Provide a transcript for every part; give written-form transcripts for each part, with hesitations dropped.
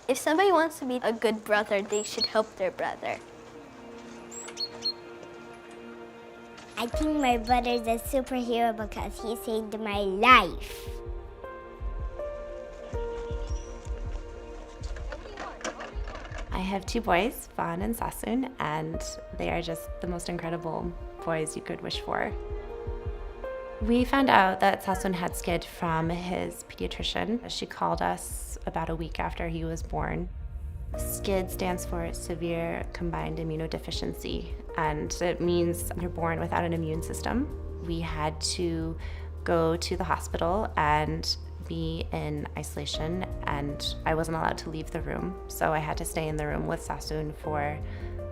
If somebody wants to be a good brother, they should help their brother. I think my brother's a superhero because he saved my life. I have 2 boys, Vaughn and Sasoun, and they are just the most incredible boys you could wish for. We found out that Sasoun had SCID from his pediatrician. She called us about a week after he was born. SCID stands for severe combined immunodeficiency, and it means you're born without an immune system. We had to go to the hospital and be in isolation, and I wasn't allowed to leave the room, so I had to stay in the room with Sasoun for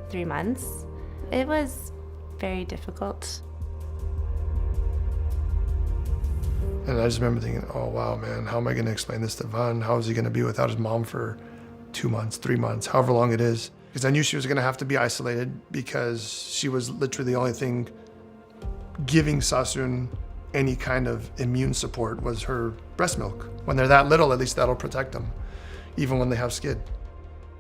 3 months. It was very difficult. And I just remember thinking, oh wow, man, how am I gonna explain this to Vaughn? How is he gonna be without his mom for 2 months, 3 months, however long it is? Because I knew she was gonna have to be isolated because she was literally the only thing giving Sasoun any kind of immune support was her breast milk. When they're that little, at least that'll protect them, even when they have SCID.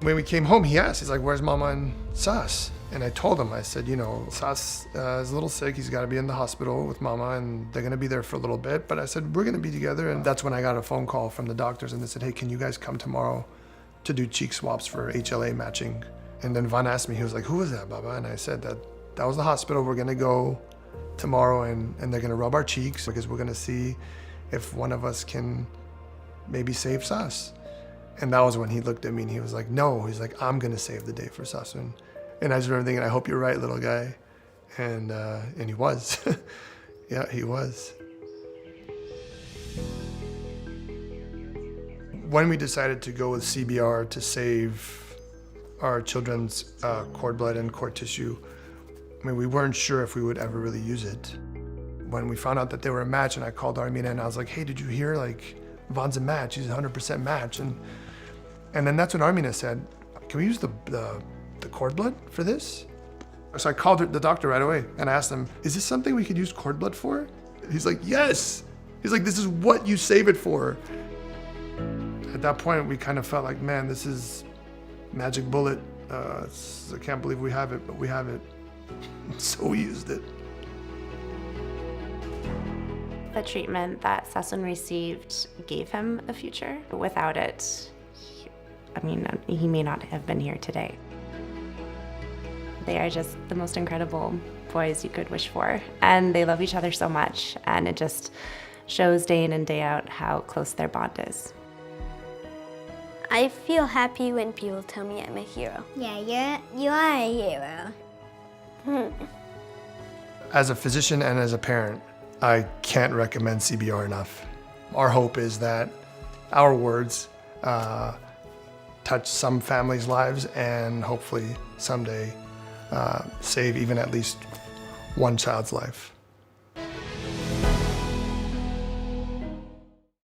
When we came home, he asked, he's like, where's Mama and Sas? And I told him, I said, you know, Sas is a little sick. He's got to be in the hospital with Mama, and they're going to be there for a little bit. But I said, we're going to be together. And that's when I got a phone call from the doctors, and they said, hey, can you guys come tomorrow to do cheek swaps for HLA matching? And then Vaughn asked me, he was like, who was that, Baba? And I said, that was the hospital. We're going to go tomorrow, and they're going to rub our cheeks because we're going to see if one of us can maybe save Sas. And that was when he looked at me and he was like, no, he's like, I'm gonna save the day for Sasoun. And I just remember thinking, I hope you're right, little guy. And he was. Yeah, he was. When we decided to go with CBR to save our children's cord blood and cord tissue, I mean, we weren't sure if we would ever really use it. When we found out that they were a match, and I called Armené and I was like, hey, did you hear, like, Vaughn's a match, he's a 100% match. And then that's when Armené said, can we use the cord blood for this? So I called the doctor right away and I asked him, is this something we could use cord blood for? He's like, yes. He's like, this is what you save it for. At that point, we kind of felt like, man, this is magic bullet. I can't believe we have it, but we have it. So we used it. The treatment that Sasoun received gave him a future. Without it, he may not have been here today. They are just the most incredible boys you could wish for, and they love each other so much, and it just shows day in and day out how close their bond is. I feel happy when people tell me I'm a hero. Yeah, you are a hero. As a physician and as a parent, I can't recommend CBR enough. Our hope is that our words touch some families' lives and hopefully someday save even at least one child's life.